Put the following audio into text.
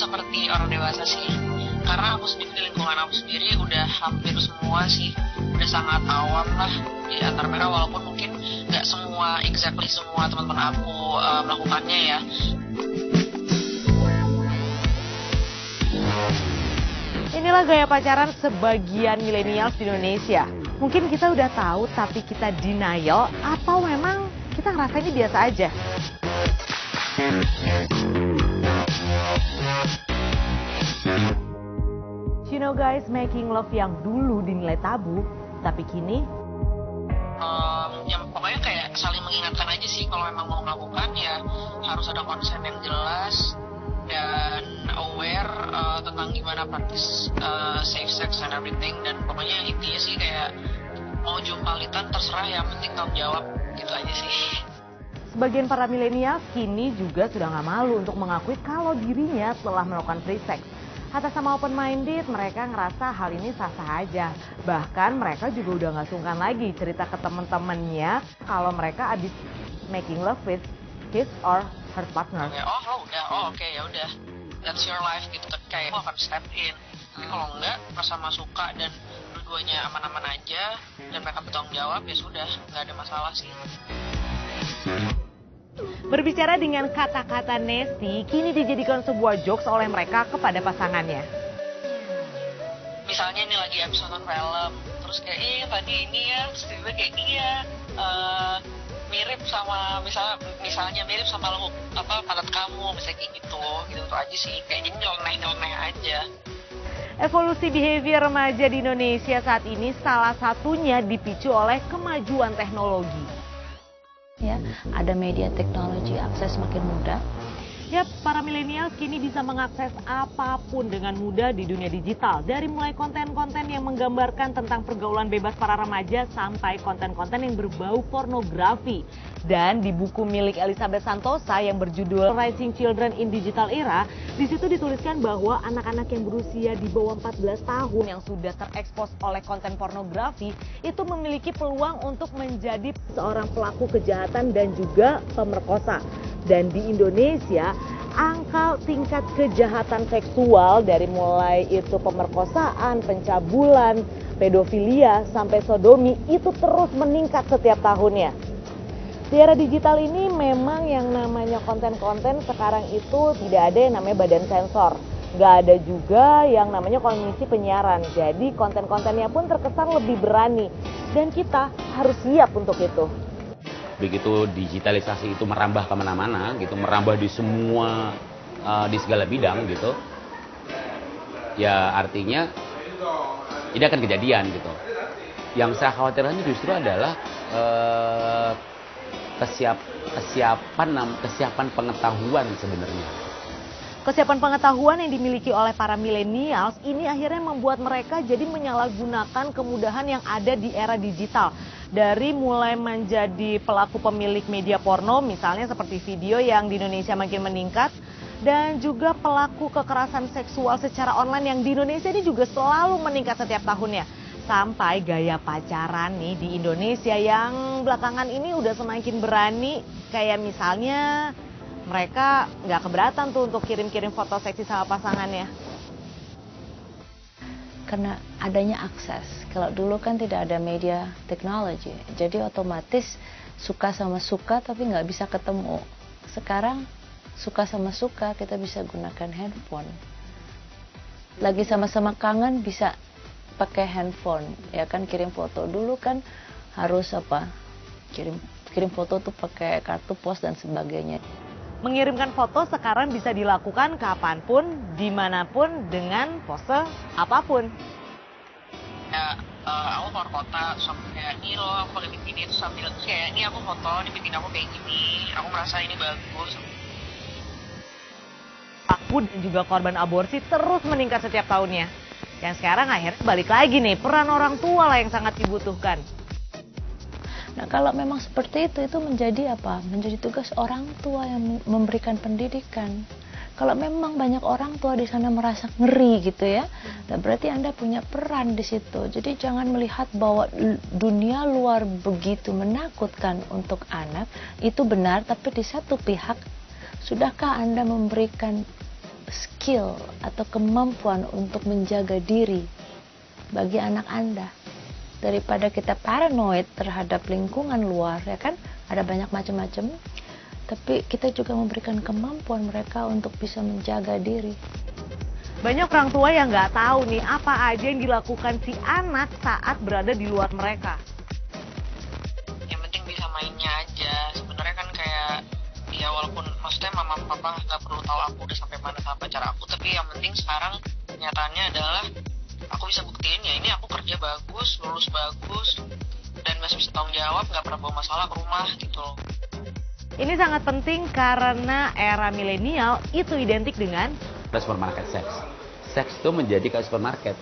seperti orang dewasa sih, karena aku sendiri di lingkungan aku sendiri udah hampir semua sih udah sangat awam lah di antar mereka, walaupun mungkin nggak semua teman-teman aku melakukannya ya. Inilah gaya pacaran sebagian milenials di Indonesia. Mungkin kita udah tahu tapi kita denial atau memang kita ngerasanya biasa aja. You know guys, making love yang dulu dinilai tabu, tapi kini yang pokoknya kayak saling mengingatkan aja sih, kalau memang mau melakukan ya harus ada konsen yang jelas dan aware tentang gimana praktis safe sex and everything. Dan pokoknya intinya sih kayak mau jumpalitan terserah, yang penting tanggung jawab, gitu aja sih. sebagian para milenial kini juga sudah nggak malu untuk mengakui kalau dirinya telah melakukan free sex. Atas nama open-minded, mereka ngerasa hal ini sah-sah aja. Bahkan mereka juga udah nggak sungkan lagi cerita ke temen-temennya kalau mereka abis making love with his or her partner. Oke, ya udah, that's your life gitu. Kayak aku akan step in. Tapi kalau enggak, sama suka dan dua-duanya aman-aman aja dan mereka bertanggung jawab, ya sudah, nggak ada masalah sih. Berbicara dengan kata-kata nasty, kini dijadikan sebuah jokes oleh mereka kepada pasangannya. Misalnya ini lagi habis nonton film, terus kayak tadi ini ya, terus tiba-tiba kayak mirip sama misalnya mirip sama lo pantat kamu, misalnya kayak gitu aja sih, kayak jadi nyeleneh aja. Evolusi behavior remaja di Indonesia saat ini salah satunya dipicu oleh kemajuan teknologi. Ya, ada media teknologi, akses makin mudah. Yap, para milenial kini bisa mengakses apapun dengan mudah di dunia digital. Dari mulai konten-konten yang menggambarkan tentang pergaulan bebas para remaja sampai konten-konten yang berbau pornografi. Dan di buku milik Elizabeth Santosa yang berjudul Raising Children in Digital Era, di situ dituliskan bahwa anak-anak yang berusia di bawah 14 tahun yang sudah terekspos oleh konten pornografi itu memiliki peluang untuk menjadi seorang pelaku kejahatan dan juga pemerkosa. Dan di Indonesia, angka tingkat kejahatan seksual dari mulai itu pemerkosaan, pencabulan, pedofilia, sampai sodomi itu terus meningkat setiap tahunnya. Di era digital ini memang yang namanya konten-konten sekarang itu tidak ada yang namanya badan sensor. Nggak ada juga yang namanya komisi penyiaran. Jadi konten-kontennya pun terkesan lebih berani. Dan kita harus siap untuk itu. Begitu digitalisasi itu merambah kemana-mana gitu, merambah di semua di segala bidang gitu, ya artinya ini akan kejadian gitu. Yang saya khawatirkan justru adalah kesiapan pengetahuan sebenarnya. Kesiapan pengetahuan yang dimiliki oleh para millennials ini akhirnya membuat mereka jadi menyalahgunakan kemudahan yang ada di era digital. Dari mulai menjadi pelaku pemilik media porno, misalnya seperti video yang di Indonesia makin meningkat, dan juga pelaku kekerasan seksual secara online yang di Indonesia ini juga selalu meningkat setiap tahunnya. Sampai gaya pacaran nih di Indonesia yang belakangan ini udah semakin berani, kayak misalnya mereka nggak keberatan tuh untuk kirim-kirim foto seksi sama pasangannya. Karena adanya akses. Kalau dulu kan tidak ada media teknologi, jadi otomatis suka sama suka tapi nggak bisa ketemu. Sekarang suka sama suka kita bisa gunakan handphone. Lagi sama-sama kangen bisa pakai handphone, ya kan, kirim foto. Dulu kan harus kirim foto tuh pakai kartu pos dan sebagainya. Mengirimkan foto sekarang bisa dilakukan kapanpun, dimanapun, dengan pose apapun. Ya, aku keluar kota, sampai kayak ini loh, aku pakai bikini, terus sambil kayak ini aku foto di bikini aku kayak gini, aku merasa ini bagus. Aku dan juga korban aborsi terus meningkat setiap tahunnya. Yang sekarang akhirnya balik lagi nih, peran orang tua lah yang sangat dibutuhkan. Nah, kalau memang seperti itu menjadi apa? Menjadi tugas orang tua yang memberikan pendidikan. Kalau memang banyak orang tua di sana merasa ngeri gitu ya, dan berarti Anda punya peran di situ. Jadi jangan melihat bahwa dunia luar begitu menakutkan untuk anak, itu benar, tapi di satu pihak, sudahkah Anda memberikan skill atau kemampuan untuk menjaga diri bagi anak Anda. Daripada kita paranoid terhadap lingkungan luar, ya kan, ada banyak macam-macam, tapi kita juga memberikan kemampuan mereka untuk bisa menjaga diri. Banyak orang tua yang nggak tahu nih apa aja yang dilakukan si anak saat berada di luar mereka. Yang penting bisa mainnya aja. Sebenarnya kan kayak ya walaupun maksudnya mama papa nggak perlu tahu aku udah sampai mana sama pacar aku, tapi yang penting sekarang kenyataannya adalah aku bisa buktiin ya ini aku kerja bagus, lulus bagus, dan masih bisa tanggung jawab, nggak pernah bawa masalah ke rumah gitu loh. Ini sangat penting karena era milenial itu identik dengan supermarket seks. Seks itu menjadi kayak supermarket.